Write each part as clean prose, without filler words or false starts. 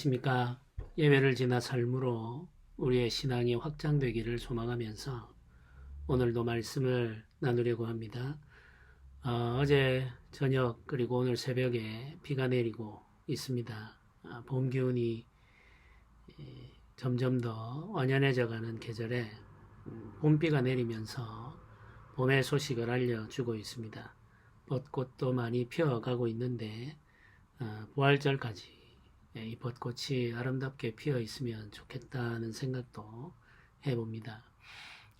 안녕하십니까. 예배를 지나 삶으로 우리의 신앙이 확장되기를 소망하면서 오늘도 말씀을 나누려고 합니다. 어제 저녁 그리고 오늘 새벽에 비가 내리고 있습니다. 봄 기운이 점점 더 완연해져가는 계절에 봄비가 내리면서 봄의 소식을 알려주고 있습니다. 벚꽃도 많이 피어가고 있는데 부활절까지 이 벚꽃이 아름답게 피어 있으면 좋겠다는 생각도 해봅니다.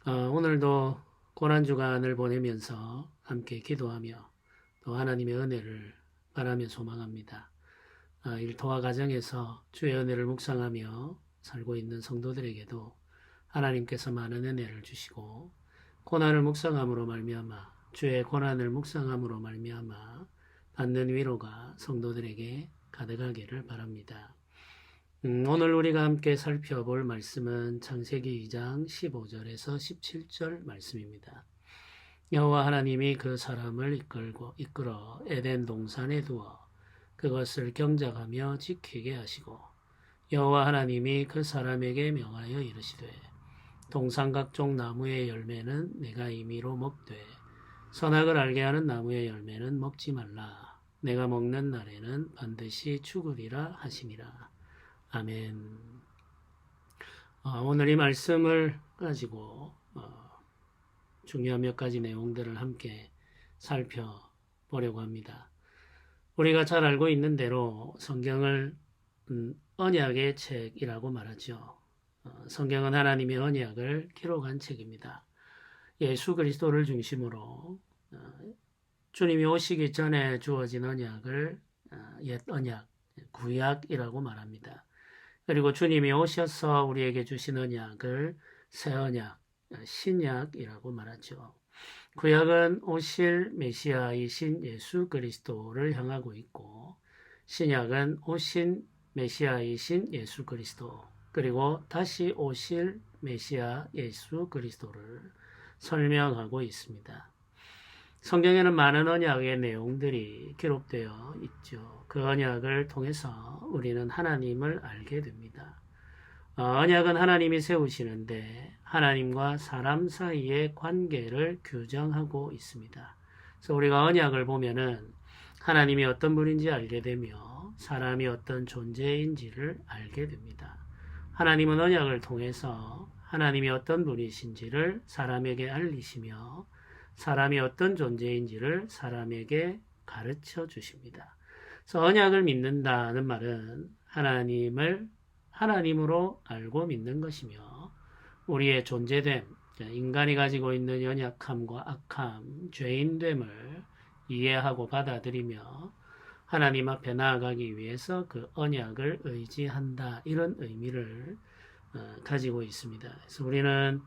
오늘도 고난주간을 보내면서 함께 기도하며 또 하나님의 은혜를 바라며 소망합니다. 일터와 가정에서 주의 은혜를 묵상하며 살고 있는 성도들에게도 하나님께서 많은 은혜를 주시고 고난을 묵상함으로 말미암아 주의 고난을 묵상함으로 말미암아 받는 위로가 성도들에게 가득하기를 바랍니다. 오늘 우리가 함께 살펴볼 말씀은 창세기 2장 15절에서 17절 말씀입니다. 여호와 하나님이 그 사람을 이끌어 에덴 동산에 두어 그것을 경작하며 지키게 하시고 여호와 하나님이 그 사람에게 명하여 이르시되 동산 각종 나무의 열매는 내가 임의로 먹되 선악을 알게 하는 나무의 열매는 먹지 말라. 내가 먹는 날에는 반드시 죽으리라 하시니라. 아멘. 오늘 이 말씀을 가지고 중요한 몇 가지 내용들을 함께 살펴보려고 합니다. 우리가 잘 알고 있는 대로 성경을 언약의 책이라고 말하죠. 성경은 하나님의 언약을 기록한 책입니다. 예수 그리스도를 중심으로 주님이 오시기 전에 주어진 언약을 옛 언약, 구약이라고 말합니다. 그리고 주님이 오셔서 우리에게 주신 언약을 새 언약, 신약이라고 말하죠. 구약은 오실 메시아이신 예수 그리스도를 향하고 있고 신약은 오신 메시아이신 예수 그리스도 그리고 다시 오실 메시아 예수 그리스도를 설명하고 있습니다. 성경에는 많은 언약의 내용들이 기록되어 있죠. 그 언약을 통해서 우리는 하나님을 알게 됩니다. 언약은 하나님이 세우시는데 하나님과 사람 사이의 관계를 규정하고 있습니다. 그래서 우리가 언약을 보면은 하나님이 어떤 분인지 알게 되며 사람이 어떤 존재인지를 알게 됩니다. 하나님은 언약을 통해서 하나님이 어떤 분이신지를 사람에게 알리시며 사람이 어떤 존재인지를 사람에게 가르쳐 주십니다. 그래서 언약을 믿는다는 말은 하나님을 하나님으로 알고 믿는 것이며 우리의 존재됨, 인간이 가지고 있는 연약함과 악함, 죄인됨을 이해하고 받아들이며 하나님 앞에 나아가기 위해서 그 언약을 의지한다. 이런 의미를 가지고 있습니다. 그래서 우리는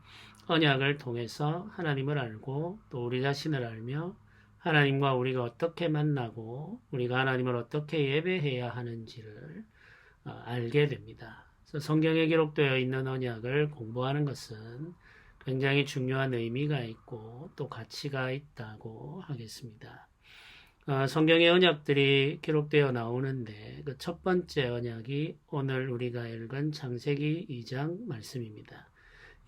언약을 통해서 하나님을 알고 또 우리 자신을 알며 하나님과 우리가 어떻게 만나고 우리가 하나님을 어떻게 예배해야 하는지를 알게 됩니다. 그래서 성경에 기록되어 있는 언약을 공부하는 것은 굉장히 중요한 의미가 있고 또 가치가 있다고 하겠습니다. 성경의 언약들이 기록되어 나오는데 그 첫 번째 언약이 오늘 우리가 읽은 창세기 2장 말씀입니다.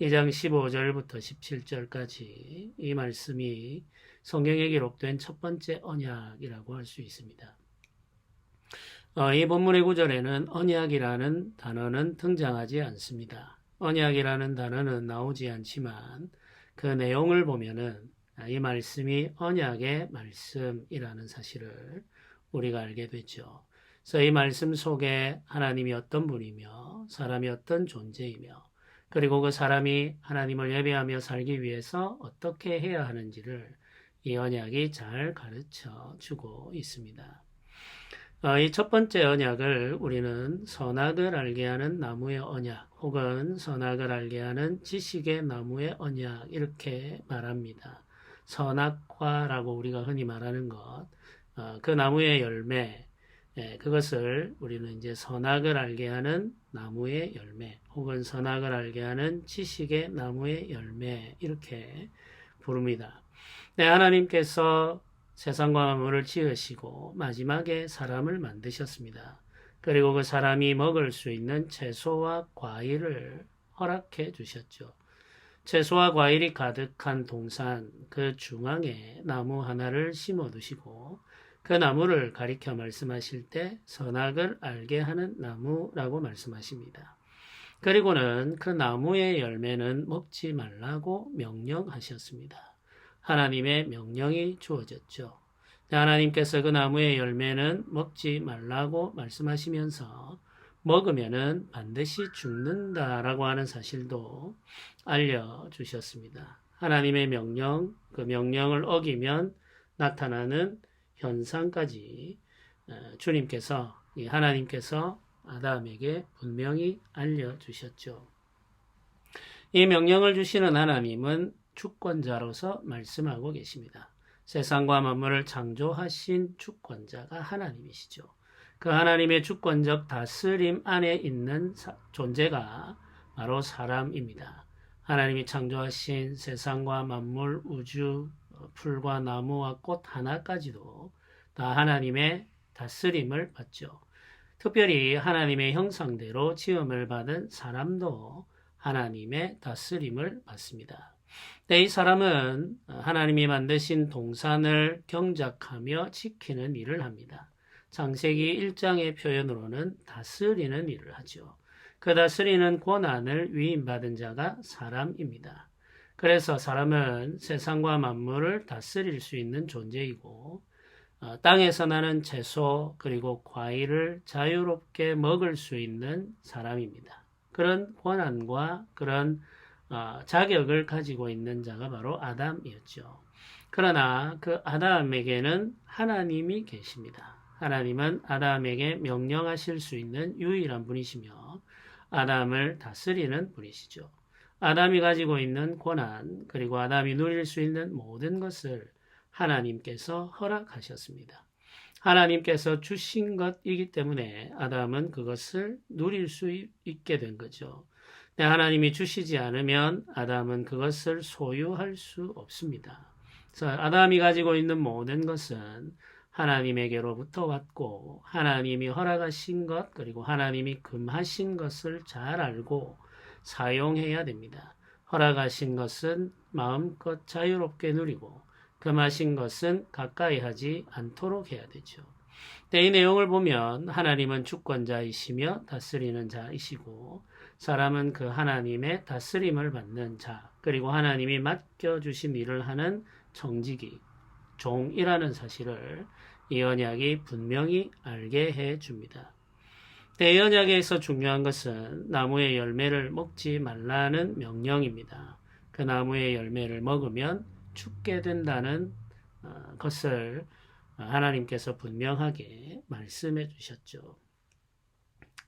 2장 15절부터 17절까지 이 말씀이 성경에 기록된 첫 번째 언약이라고 할 수 있습니다. 이 본문의 구절에는 언약이라는 단어는 등장하지 않습니다. 언약이라는 단어는 나오지 않지만 그 내용을 보면은 이 말씀이 언약의 말씀이라는 사실을 우리가 알게 되죠. 그래서 이 말씀 속에 하나님이 어떤 분이며 사람이 어떤 존재이며 그리고 그 사람이 하나님을 예배하며 살기 위해서 어떻게 해야 하는지를 이 언약이 잘 가르쳐 주고 있습니다. 이 첫 번째 언약을 우리는 선악을 알게 하는 나무의 언약 혹은 선악을 알게 하는 지식의 나무의 언약 이렇게 말합니다. 선악과라고 우리가 흔히 말하는 것, 그 나무의 열매, 그것을 우리는 이제 선악을 알게 하는 나무의 열매 혹은 선악을 알게 하는 지식의 나무의 열매 이렇게 부릅니다. 네, 하나님께서 세상과 만물을 지으시고 마지막에 사람을 만드셨습니다. 그리고 그 사람이 먹을 수 있는 채소와 과일을 허락해 주셨죠. 채소와 과일이 가득한 동산 그 중앙에 나무 하나를 심어 두시고 그 나무를 가리켜 말씀하실 때 선악을 알게 하는 나무라고 말씀하십니다. 그리고는 그 나무의 열매는 먹지 말라고 명령하셨습니다. 하나님의 명령이 주어졌죠. 하나님께서 그 나무의 열매는 먹지 말라고 말씀하시면서 먹으면은 반드시 죽는다라고 하는 사실도 알려주셨습니다. 하나님의 명령, 그 명령을 어기면 나타나는 현상까지 주님께서, 하나님께서 아담에게 분명히 알려주셨죠. 이 명령을 주시는 하나님은 주권자로서 말씀하고 계십니다. 세상과 만물을 창조하신 주권자가 하나님이시죠. 그 하나님의 주권적 다스림 안에 있는 존재가 바로 사람입니다. 하나님이 창조하신 세상과 만물, 우주, 풀과 나무와 꽃 하나까지도 다 하나님의 다스림을 받죠. 특별히 하나님의 형상대로 지음을 받은 사람도 하나님의 다스림을 받습니다. 이 사람은 하나님이 만드신 동산을 경작하며 지키는 일을 합니다. 창세기 1장의 표현으로는 다스리는 일을 하죠. 그 다스리는 권한을 위임받은 자가 사람입니다. 그래서 사람은 세상과 만물을 다스릴 수 있는 존재이고 땅에서 나는 채소 그리고 과일을 자유롭게 먹을 수 있는 사람입니다. 그런 권한과 그런 자격을 가지고 있는 자가 바로 아담이었죠. 그러나 그 아담에게는 하나님이 계십니다. 하나님은 아담에게 명령하실 수 있는 유일한 분이시며 아담을 다스리는 분이시죠. 아담이 가지고 있는 권한 그리고 아담이 누릴 수 있는 모든 것을 하나님께서 허락하셨습니다. 하나님께서 주신 것이기 때문에 아담은 그것을 누릴 수 있게 된 거죠. 하나님이 주시지 않으면 아담은 그것을 소유할 수 없습니다. 그래서 아담이 가지고 있는 모든 것은 하나님에게로부터 왔고 하나님이 허락하신 것 그리고 하나님이 금하신 것을 잘 알고 사용해야 됩니다. 허락하신 것은 마음껏 자유롭게 누리고 금하신 것은 가까이 하지 않도록 해야 되죠. 이 내용을 보면 하나님은 주권자이시며 다스리는 자이시고 사람은 그 하나님의 다스림을 받는 자 그리고 하나님이 맡겨주신 일을 하는 정직이 종이라는 사실을 이 언약이 분명히 알게 해줍니다. 이 언약에서 중요한 것은 나무의 열매를 먹지 말라는 명령입니다. 그 나무의 열매를 먹으면 죽게 된다는 것을 하나님께서 분명하게 말씀해 주셨죠.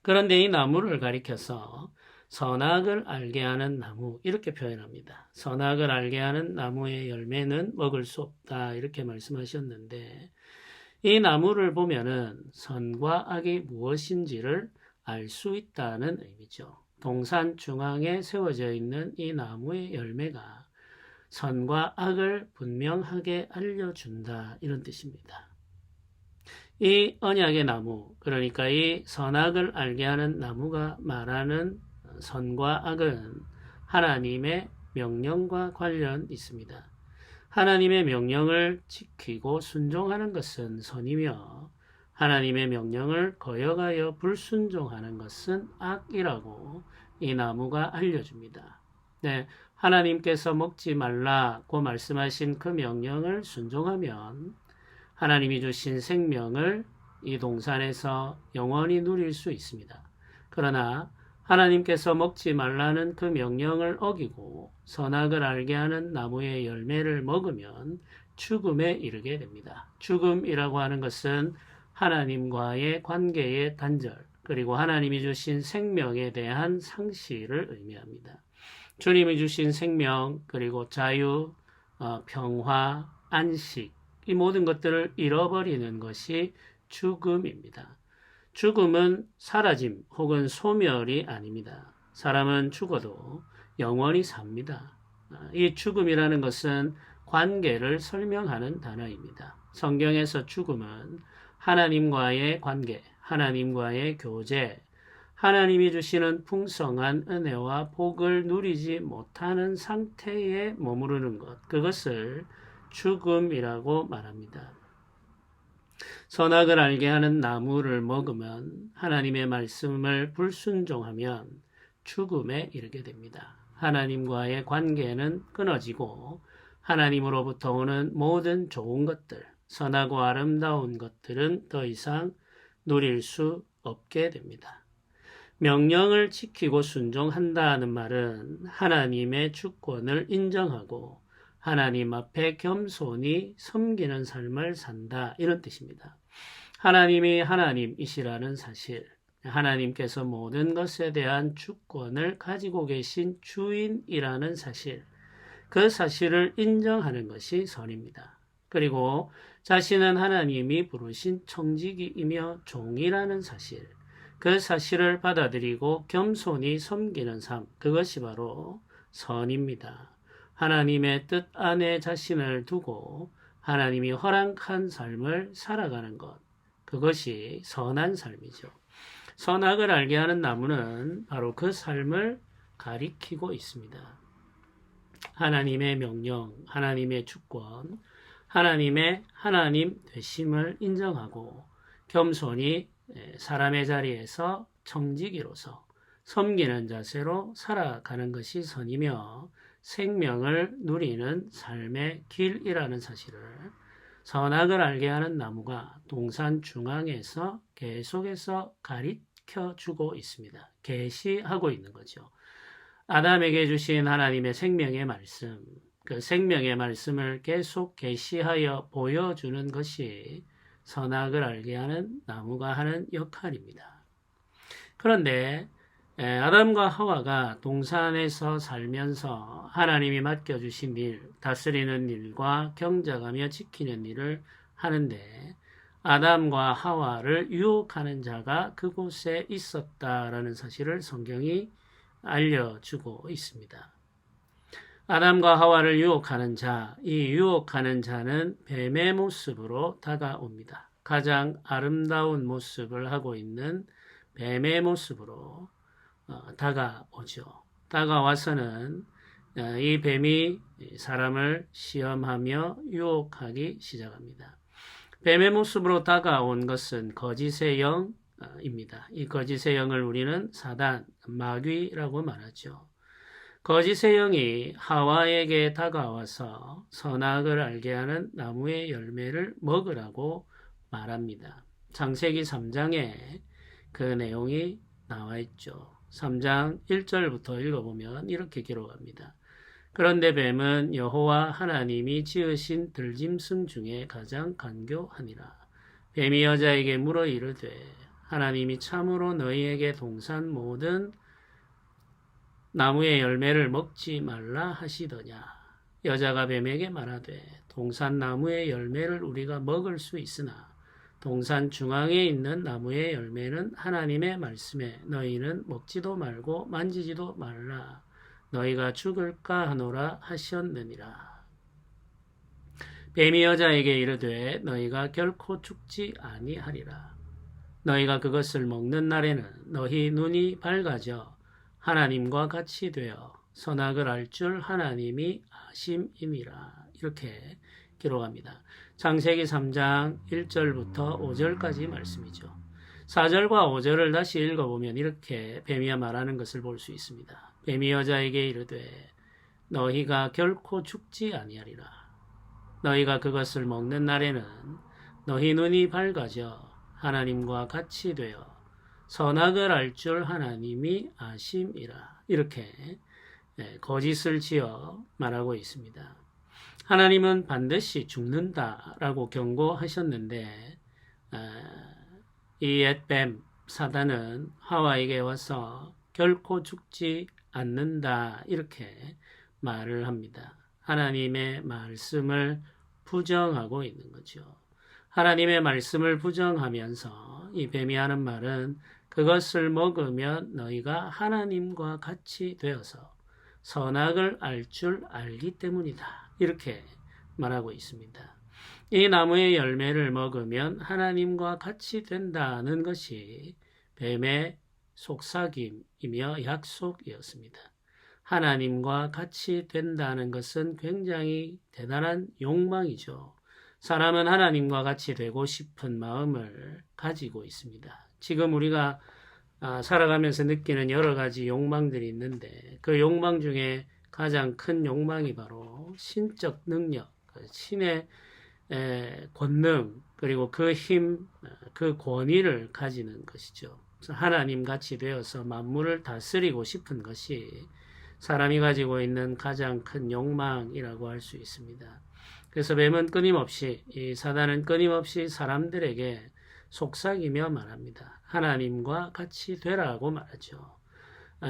그런데 이 나무를 가리켜서 선악을 알게 하는 나무 이렇게 표현합니다. 선악을 알게 하는 나무의 열매는 먹을 수 없다 이렇게 말씀하셨는데 이 나무를 보면은 선과 악이 무엇인지를 알 수 있다는 의미죠. 동산 중앙에 세워져 있는 이 나무의 열매가 선과 악을 분명하게 알려준다 이런 뜻입니다. 이 언약의 나무 그러니까 이 선악을 알게 하는 나무가 말하는 선과 악은 하나님의 명령과 관련 있습니다. 하나님의 명령을 지키고 순종하는 것은 선이며 하나님의 명령을 거역하여 불순종하는 것은 악이라고 이 나무가 알려줍니다. 네, 하나님께서 먹지 말라고 말씀하신 그 명령을 순종하면 하나님이 주신 생명을 이 동산에서 영원히 누릴 수 있습니다. 그러나 하나님께서 먹지 말라는 그 명령을 어기고 선악을 알게 하는 나무의 열매를 먹으면 죽음에 이르게 됩니다. 죽음이라고 하는 것은 하나님과의 관계의 단절, 그리고 하나님이 주신 생명에 대한 상실을 의미합니다. 주님이 주신 생명, 그리고 자유, 평화, 안식, 이 모든 것들을 잃어버리는 것이 죽음입니다. 죽음은 사라짐 혹은 소멸이 아닙니다. 사람은 죽어도 영원히 삽니다. 이 죽음이라는 것은 관계를 설명하는 단어입니다. 성경에서 죽음은 하나님과의 관계, 하나님과의 교제, 하나님이 주시는 풍성한 은혜와 복을 누리지 못하는 상태에 머무르는 것, 그것을 죽음이라고 말합니다. 선악을 알게 하는 나무를 먹으면, 하나님의 말씀을 불순종하면 죽음에 이르게 됩니다. 하나님과의 관계는 끊어지고 하나님으로부터 오는 모든 좋은 것들, 선하고 아름다운 것들은 더 이상 누릴 수 없게 됩니다. 명령을 지키고 순종한다는 말은 하나님의 주권을 인정하고 하나님 앞에 겸손히 섬기는 삶을 산다, 이런 뜻입니다. 하나님이 하나님이시라는 사실, 하나님께서 모든 것에 대한 주권을 가지고 계신 주인이라는 사실, 그 사실을 인정하는 것이 선입니다. 그리고 자신은 하나님이 부르신 청지기이며 종이라는 사실, 그 사실을 받아들이고 겸손히 섬기는 삶, 그것이 바로 선입니다. 하나님의 뜻 안에 자신을 두고 하나님이 허락한 삶을 살아가는 것, 그것이 선한 삶이죠. 선악을 알게 하는 나무는 바로 그 삶을 가리키고 있습니다. 하나님의 명령, 하나님의 주권, 하나님의 하나님 되심을 인정하고 겸손히 사람의 자리에서 청지기로서 섬기는 자세로 살아가는 것이 선이며 생명을 누리는 삶의 길이라는 사실을 선악을 알게 하는 나무가 동산 중앙에서 계속해서 가르쳐주고 있습니다. 계시하고 있는 거죠. 아담에게 주신 하나님의 생명의 말씀, 그 생명의 말씀을 계속 계시하여 보여주는 것이 선악을 알게 하는 나무가 하는 역할입니다. 그런데 아담과 하와가 동산에서 살면서 하나님이 맡겨주신 일, 다스리는 일과 경작하며 지키는 일을 하는데 아담과 하와를 유혹하는 자가 그곳에 있었다라는 사실을 성경이 알려주고 있습니다. 아담과 하와를 유혹하는 자, 이 유혹하는 자는 뱀의 모습으로 다가옵니다. 가장 아름다운 모습을 하고 있는 뱀의 모습으로 다가오죠. 다가와서는 이 뱀이 사람을 시험하며 유혹하기 시작합니다. 뱀의 모습으로 다가온 것은 거짓의 영입니다. 이 거짓의 영을 우리는 사단, 마귀라고 말하죠. 거짓의 영이 하와에게 다가와서 선악을 알게 하는 나무의 열매를 먹으라고 말합니다. 창세기 3장에 그 내용이 나와 있죠. 3장 1절부터 읽어보면 이렇게 기록합니다. 그런데 뱀은 여호와 하나님이 지으신 들짐승 중에 가장 간교하니라. 뱀이 여자에게 물어 이르되 하나님이 참으로 너희에게 동산 모든 나무의 열매를 먹지 말라 하시더냐. 여자가 뱀에게 말하되 동산 나무의 열매를 우리가 먹을 수 있으나 동산 중앙에 있는 나무의 열매는 하나님의 말씀에 너희는 먹지도 말고 만지지도 말라. 너희가 죽을까 하노라 하셨느니라. 뱀이 여자에게 이르되 너희가 결코 죽지 아니하리라. 너희가 그것을 먹는 날에는 너희 눈이 밝아져 하나님과 같이 되어 선악을 알 줄 하나님이 아심이니라. 이렇게 기록합니다. 창세기 3장 1절부터 5절까지 말씀이죠. 4절과 5절을 다시 읽어보면 이렇게 뱀이 말하는 것을 볼 수 있습니다. 뱀이 여자에게 이르되 너희가 결코 죽지 아니하리라. 너희가 그것을 먹는 날에는 너희 눈이 밝아져 하나님과 같이 되어 선악을 알 줄 하나님이 아심이라. 이렇게 거짓을 지어 말하고 있습니다. 하나님은 반드시 죽는다라고 경고하셨는데 이 옛뱀 사단은 하와에게 와서 결코 죽지 않는다 이렇게 말을 합니다. 하나님의 말씀을 부정하고 있는 거죠. 하나님의 말씀을 부정하면서 이 뱀이 하는 말은 그것을 먹으면 너희가 하나님과 같이 되어서 선악을 알 줄 알기 때문이다. 이렇게 말하고 있습니다. 이 나무의 열매를 먹으면 하나님과 같이 된다는 것이 뱀의 속삭임이며 약속이었습니다. 하나님과 같이 된다는 것은 굉장히 대단한 욕망이죠. 사람은 하나님과 같이 되고 싶은 마음을 가지고 있습니다. 지금 우리가 살아가면서 느끼는 여러 가지 욕망들이 있는데 그 욕망 중에 가장 큰 욕망이 바로 신적 능력, 신의 권능, 그리고 그 힘, 그 권위를 가지는 것이죠. 하나님 같이 되어서 만물을 다스리고 싶은 것이 사람이 가지고 있는 가장 큰 욕망이라고 할 수 있습니다. 그래서 뱀은 끊임없이, 이 사단은 끊임없이 사람들에게 속삭이며 말합니다. 하나님과 같이 되라고 말하죠.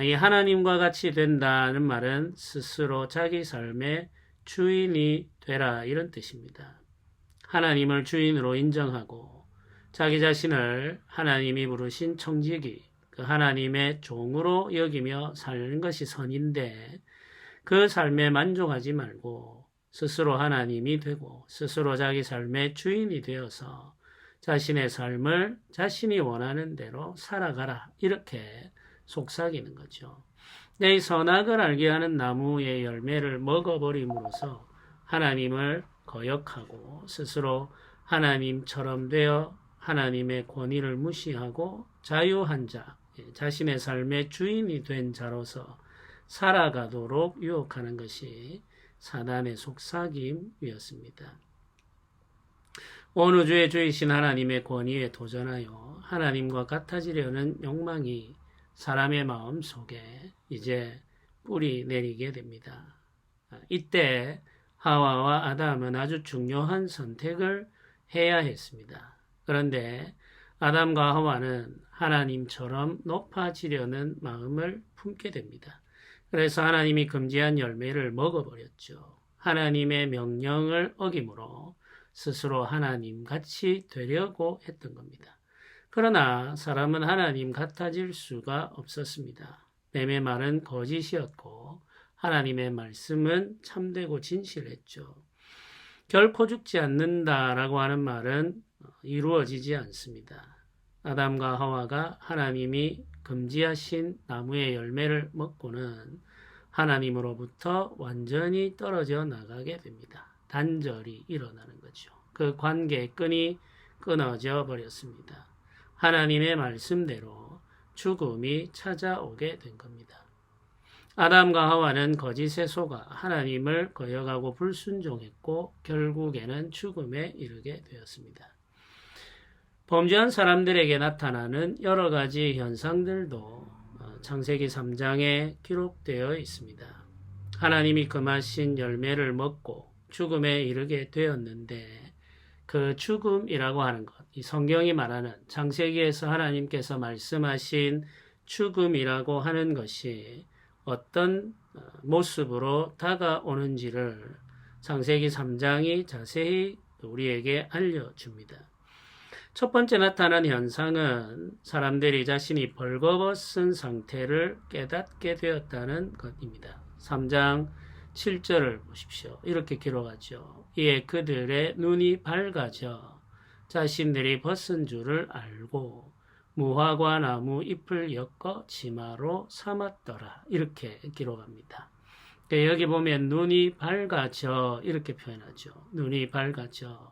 이 하나님과 같이 된다는 말은 스스로 자기 삶의 주인이 되라 이런 뜻입니다. 하나님을 주인으로 인정하고 자기 자신을 하나님이 부르신 청지기, 그 하나님의 종으로 여기며 사는 것이 선인데 그 삶에 만족하지 말고 스스로 하나님이 되고 스스로 자기 삶의 주인이 되어서 자신의 삶을 자신이 원하는 대로 살아가라 이렇게 속삭이는 거죠. 이 선악을 알게 하는 나무의 열매를 먹어버림으로써 하나님을 거역하고 스스로 하나님처럼 되어 하나님의 권위를 무시하고 자유한 자, 자신의 삶의 주인이 된 자로서 살아가도록 유혹하는 것이 사단의 속삭임이었습니다. 온 우주의 주이신 하나님의 권위에 도전하여 하나님과 같아지려는 욕망이 사람의 마음 속에 이제 뿌리 내리게 됩니다. 이때 하와와 아담은 아주 중요한 선택을 해야 했습니다. 그런데 아담과 하와는 하나님처럼 높아지려는 마음을 품게 됩니다. 그래서 하나님이 금지한 열매를 먹어버렸죠. 하나님의 명령을 어김으로 스스로 하나님같이 되려고 했던 겁니다. 그러나 사람은 하나님 같아질 수가 없었습니다. 뱀의 말은 거짓이었고 하나님의 말씀은 참되고 진실했죠. 결코 죽지 않는다라고 하는 말은 이루어지지 않습니다. 아담과 하와가 하나님이 금지하신 나무의 열매를 먹고는 하나님으로부터 완전히 떨어져 나가게 됩니다. 단절이 일어나는 거죠. 그 관계의 끈이 끊어져 버렸습니다. 하나님의 말씀대로 죽음이 찾아오게 된 겁니다. 아담과 하와는 거짓에 속아 하나님을 거역하고 불순종했고 결국에는 죽음에 이르게 되었습니다. 범죄한 사람들에게 나타나는 여러 가지 현상들도 창세기 3장에 기록되어 있습니다. 하나님이 금하신 열매를 먹고 죽음에 이르게 되었는데 그 죽음이라고 하는 것, 이 성경이 말하는 창세기에서 하나님께서 말씀하신 죽음이라고 하는 것이 어떤 모습으로 다가오는지를 창세기 3장이 자세히 우리에게 알려줍니다. 첫 번째 나타난 현상은 사람들이 자신이 벌거벗은 상태를 깨닫게 되었다는 것입니다. 3장 7절을 보십시오. 이렇게 기록하죠. 이에 그들의 눈이 밝아져 자신들이 벗은 줄을 알고 무화과 나무 잎을 엮어 치마로 삼았더라. 이렇게 기록합니다. 여기 보면 눈이 밝아져 이렇게 표현하죠. 눈이 밝아져.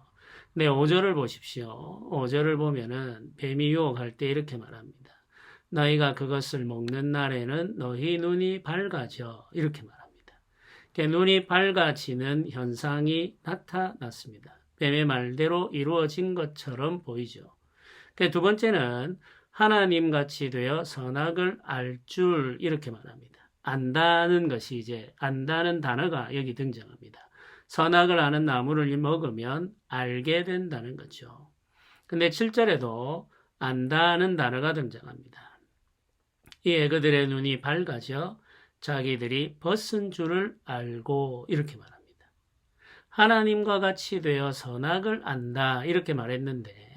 네, 5절을 보십시오. 5절을 보면은 뱀이 유혹할 때 이렇게 말합니다. 너희가 그것을 먹는 날에는 너희 눈이 밝아져 이렇게 말합니다. 눈이 밝아지는 현상이 나타났습니다. 뱀의 말대로 이루어진 것처럼 보이죠. 두 번째는 하나님같이 되어 선악을 알 줄 이렇게 말합니다. 안다는 것이 이제 안다는 단어가 여기 등장합니다. 선악을 아는 나무를 먹으면 알게 된다는 거죠. 근데 7절에도 안다는 단어가 등장합니다. 이에 그들의 눈이 밝아져 자기들이 벗은 줄을 알고 이렇게 말합니다. 하나님과 같이 되어 선악을 안다 이렇게 말했는데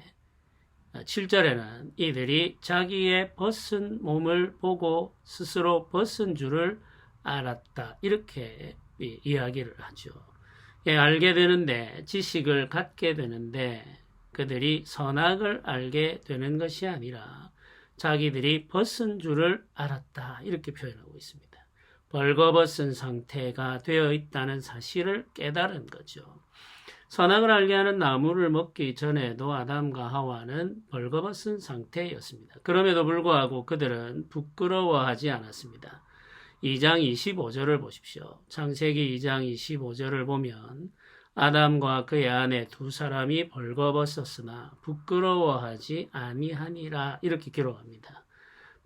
7절에는 이들이 자기의 벗은 몸을 보고 스스로 벗은 줄을 알았다 이렇게 이야기를 하죠. 알게 되는데, 지식을 갖게 되는데 그들이 선악을 알게 되는 것이 아니라 자기들이 벗은 줄을 알았다. 이렇게 표현하고 있습니다. 벌거벗은 상태가 되어 있다는 사실을 깨달은 거죠. 선악을 알게 하는 나무를 먹기 전에도 아담과 하와는 벌거벗은 상태였습니다. 그럼에도 불구하고 그들은 부끄러워하지 않았습니다. 2장 25절을 보십시오. 창세기 2장 25절을 보면 아담과 그의 아내 두 사람이 벌거벗었으나 부끄러워하지 아니하니라 이렇게 기록합니다.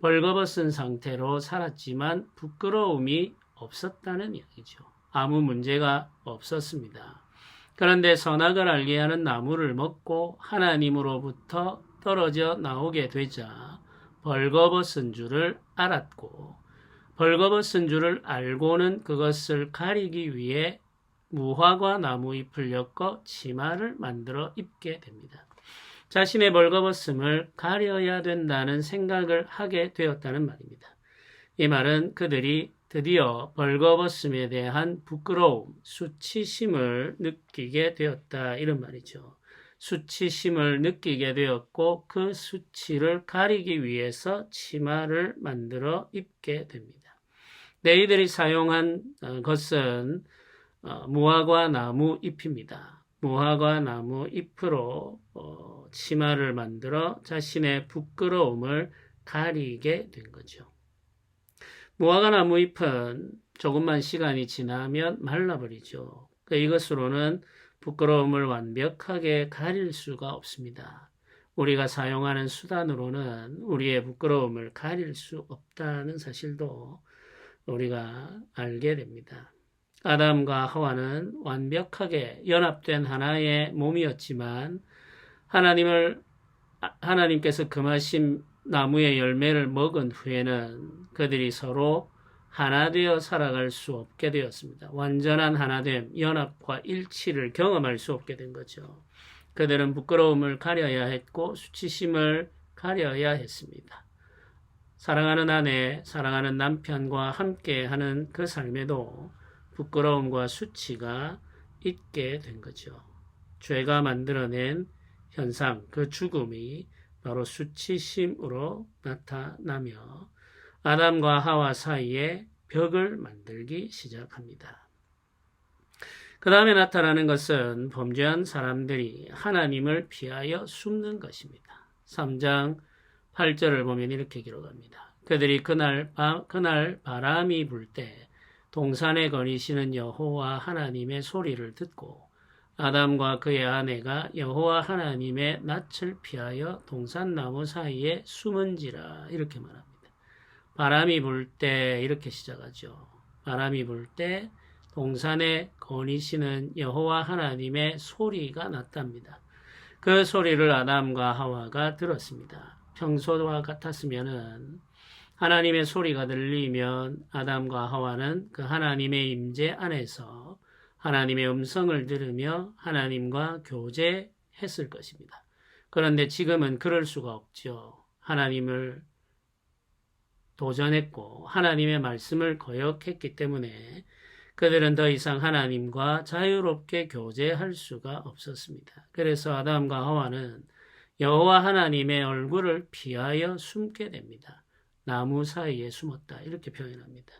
벌거벗은 상태로 살았지만 부끄러움이 없었다는 이야기죠. 아무 문제가 없었습니다. 그런데 선악을 알게 하는 나무를 먹고 하나님으로부터 떨어져 나오게 되자 벌거벗은 줄을 알았고, 벌거벗은 줄을 알고는 그것을 가리기 위해 무화과 나무 잎을 엮어 치마를 만들어 입게 됩니다. 자신의 벌거벗음을 가려야 된다는 생각을 하게 되었다는 말입니다. 이 말은 그들이 드디어 벌거벗음에 대한 부끄러움, 수치심을 느끼게 되었다 이런 말이죠. 수치심을 느끼게 되었고 그 수치를 가리기 위해서 치마를 만들어 입게 됩니다. 이들이 사용한 것은 무화과 나무 잎입니다. 무화과 나무 잎으로 치마를 만들어 자신의 부끄러움을 가리게 된 거죠. 무화과 나무 잎은 조금만 시간이 지나면 말라버리죠. 이것으로는 부끄러움을 완벽하게 가릴 수가 없습니다. 우리가 사용하는 수단으로는 우리의 부끄러움을 가릴 수 없다는 사실도 우리가 알게 됩니다. 아담과 하와는 완벽하게 연합된 하나의 몸이었지만 하나님께서 금하신 나무의 열매를 먹은 후에는 그들이 서로 하나 되어 살아갈 수 없게 되었습니다. 완전한 하나됨, 연합과 일치를 경험할 수 없게 된 거죠. 그들은 부끄러움을 가려야 했고 수치심을 가려야 했습니다. 사랑하는 아내, 사랑하는 남편과 함께하는 그 삶에도 부끄러움과 수치가 있게 된 거죠. 죄가 만들어낸 현상, 그 죽음이 바로 수치심으로 나타나며 아담과 하와 사이에 벽을 만들기 시작합니다. 그 다음에 나타나는 것은 범죄한 사람들이 하나님을 피하여 숨는 것입니다. 3장 8절을 보면 이렇게 기록합니다. 그들이 그날 바람이 불 때 동산에 거니시는 여호와 하나님의 소리를 듣고 아담과 그의 아내가 여호와 하나님의 낯을 피하여 동산나무 사이에 숨은지라 이렇게 말합니다. 바람이 불 때 이렇게 시작하죠. 바람이 불 때 동산에 거니시는 여호와 하나님의 소리가 났답니다. 그 소리를 아담과 하와가 들었습니다. 평소와 같았으면은 하나님의 소리가 들리면 아담과 하와는 그 하나님의 임재 안에서 하나님의 음성을 들으며 하나님과 교제했을 것입니다. 그런데 지금은 그럴 수가 없죠. 하나님을 도전했고 하나님의 말씀을 거역했기 때문에 그들은 더 이상 하나님과 자유롭게 교제할 수가 없었습니다. 그래서 아담과 하와는 여호와 하나님의 얼굴을 피하여 숨게 됩니다. 나무 사이에 숨었다 이렇게 표현합니다.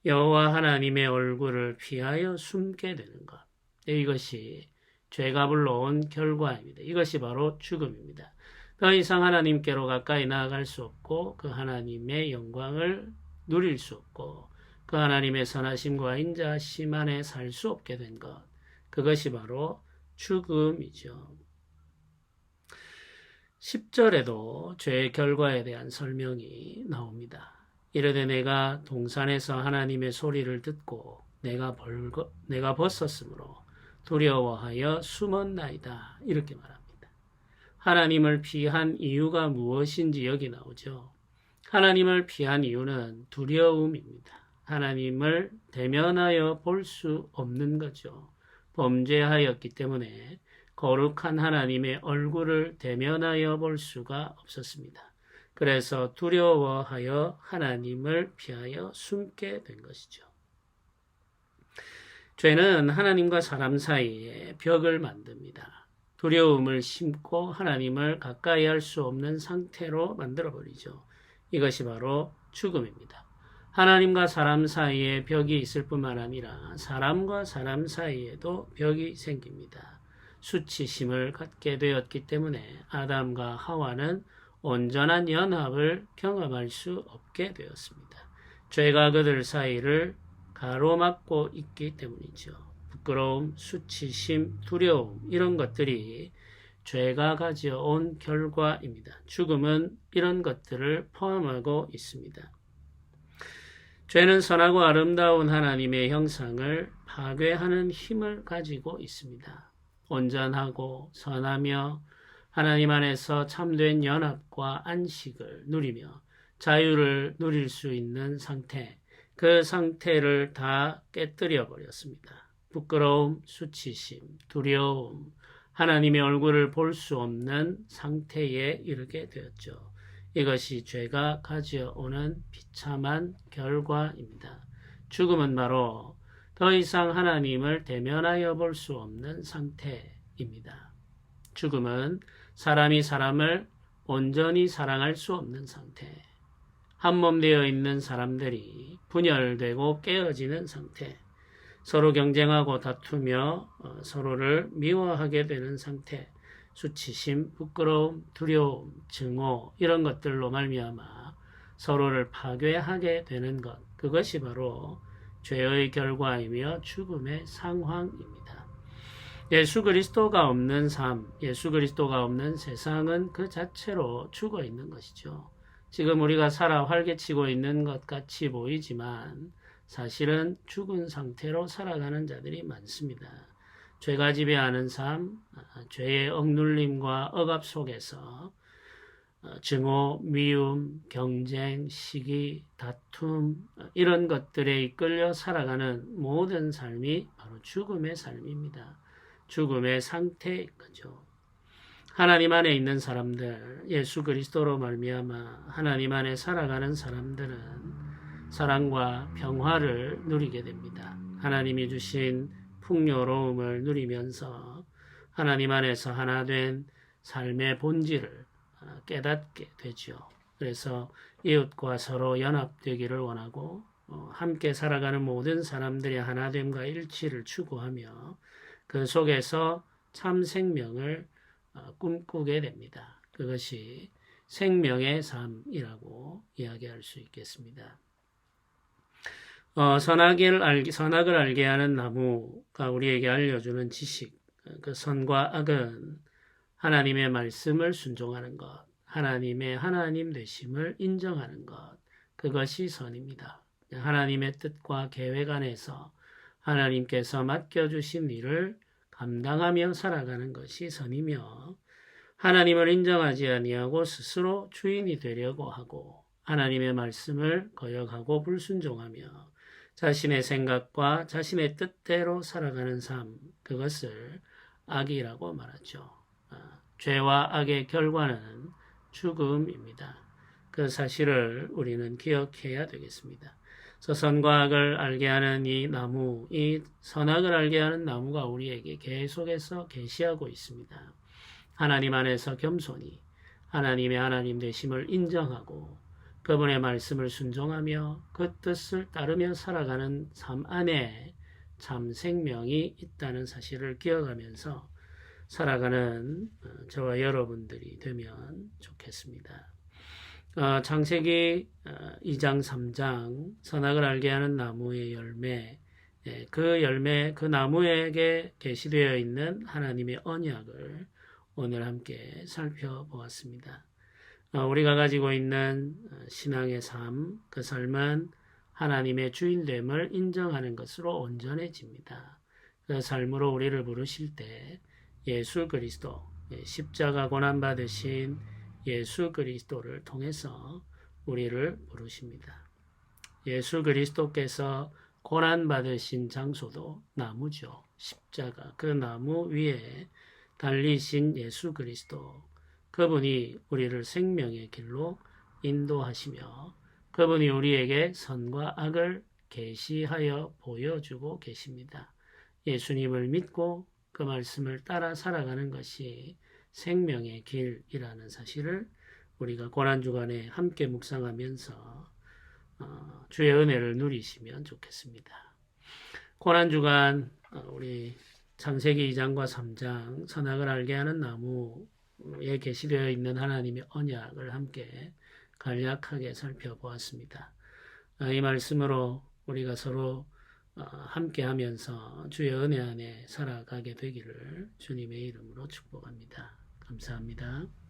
여호와 하나님의 얼굴을 피하여 숨게 되는 것. 이것이 죄가 불러온 결과입니다. 이것이 바로 죽음입니다. 더 이상 하나님께로 가까이 나아갈 수 없고 그 하나님의 영광을 누릴 수 없고 그 하나님의 선하심과 인자하심 안에 살 수 없게 된 것. 그것이 바로 죽음이죠. 10절에도 죄의 결과에 대한 설명이 나옵니다. 이르되 내가 동산에서 하나님의 소리를 듣고 내가 벗었으므로 두려워하여 숨었나이다. 이렇게 말합니다. 하나님을 피한 이유가 무엇인지 여기 나오죠. 하나님을 피한 이유는 두려움입니다. 하나님을 대면하여 볼 수 없는 거죠. 범죄하였기 때문에 거룩한 하나님의 얼굴을 대면하여 볼 수가 없었습니다. 그래서 두려워하여 하나님을 피하여 숨게 된 것이죠. 죄는 하나님과 사람 사이에 벽을 만듭니다. 두려움을 심고 하나님을 가까이 할 수 없는 상태로 만들어버리죠. 이것이 바로 죽음입니다. 하나님과 사람 사이에 벽이 있을 뿐만 아니라 사람과 사람 사이에도 벽이 생깁니다. 수치심을 갖게 되었기 때문에 아담과 하와는 온전한 연합을 경험할 수 없게 되었습니다. 죄가 그들 사이를 가로막고 있기 때문이죠. 부끄러움, 수치심, 두려움 이런 것들이 죄가 가져온 결과입니다. 죽음은 이런 것들을 포함하고 있습니다. 죄는 선하고 아름다운 하나님의 형상을 파괴하는 힘을 가지고 있습니다. 온전하고 선하며 하나님 안에서 참된 연합과 안식을 누리며 자유를 누릴 수 있는 상태, 그 상태를 다 깨뜨려 버렸습니다. 부끄러움, 수치심, 두려움, 하나님의 얼굴을 볼 수 없는 상태에 이르게 되었죠. 이것이 죄가 가져오는 비참한 결과입니다. 죽음은 바로 더 이상 하나님을 대면하여 볼 수 없는 상태입니다. 죽음은 사람이 사람을 온전히 사랑할 수 없는 상태, 한몸 되어 있는 사람들이 분열되고 깨어지는 상태, 서로 경쟁하고 다투며 서로를 미워하게 되는 상태, 수치심, 부끄러움, 두려움, 증오 이런 것들로 말미암아 서로를 파괴하게 되는 것, 그것이 바로 죄의 결과이며 죽음의 상황입니다. 예수 그리스도가 없는 삶, 예수 그리스도가 없는 세상은 그 자체로 죽어 있는 것이죠. 지금 우리가 살아 활개치고 있는 것 같이 보이지만 사실은 죽은 상태로 살아가는 자들이 많습니다. 죄가 지배하는 삶, 죄의 억눌림과 억압 속에서 증오, 미움, 경쟁, 시기, 다툼 이런 것들에 이끌려 살아가는 모든 삶이 바로 죽음의 삶입니다. 죽음의 상태인 거죠. 하나님 안에 있는 사람들, 예수 그리스도로 말미암아 하나님 안에 살아가는 사람들은 사랑과 평화를 누리게 됩니다. 하나님이 주신 풍요로움을 누리면서 하나님 안에서 하나 된 삶의 본질을 깨닫게 되죠. 그래서 이웃과 서로 연합되기를 원하고 함께 살아가는 모든 사람들의 하나됨과 일치를 추구하며 그 속에서 참 생명을 꿈꾸게 됩니다. 그것이 생명의 삶이라고 이야기할 수 있겠습니다. 선악을 알게 하는 나무가 우리에게 알려주는 지식, 그 선과 악은 하나님의 말씀을 순종하는 것, 하나님의 하나님 되심을 인정하는 것, 그것이 선입니다. 하나님의 뜻과 계획 안에서 하나님께서 맡겨주신 일을 감당하며 살아가는 것이 선이며, 하나님을 인정하지 아니하고 스스로 주인이 되려고 하고 하나님의 말씀을 거역하고 불순종하며 자신의 생각과 자신의 뜻대로 살아가는 삶, 그것을 악이라고 말하죠. 죄와 악의 결과는 죽음입니다. 그 사실을 우리는 기억해야 되겠습니다. 선과 악을 알게 하는 이 나무, 이 선악을 알게 하는 나무가 우리에게 계속해서 계시하고 있습니다. 하나님 안에서 겸손히 하나님의 하나님 되심을 인정하고 그분의 말씀을 순종하며 그 뜻을 따르며 살아가는 삶 안에 참 생명이 있다는 사실을 기억하면서 살아가는 저와 여러분들이 되면 좋겠습니다. 창세기 2장 3장 선악을 알게 하는 나무의 열매, 그 나무에게 계시되어 있는 하나님의 언약을 오늘 함께 살펴보았습니다. 우리가 가지고 있는 신앙의 삶, 그 삶은 하나님의 주인됨을 인정하는 것으로 온전해집니다. 그 삶으로 우리를 부르실 때 예수 그리스도, 십자가 고난받으신 예수 그리스도를 통해서 우리를 부르십니다. 예수 그리스도께서 고난받으신 장소도 나무죠. 십자가, 그 나무 위에 달리신 예수 그리스도, 그분이 우리를 생명의 길로 인도하시며 그분이 우리에게 선과 악을 계시하여 보여주고 계십니다. 예수님을 믿고 그 말씀을 따라 살아가는 것이 생명의 길이라는 사실을 우리가 고난주간에 함께 묵상하면서 주의 은혜를 누리시면 좋겠습니다. 고난주간 우리 창세기 2장과 3장 선악을 알게 하는 나무에 게시되어 있는 하나님의 언약을 함께 간략하게 살펴보았습니다. 이 말씀으로 우리가 서로 함께 하면서 주의 은혜 안에 살아가게 되기를 주님의 이름으로 축복합니다. 감사합니다.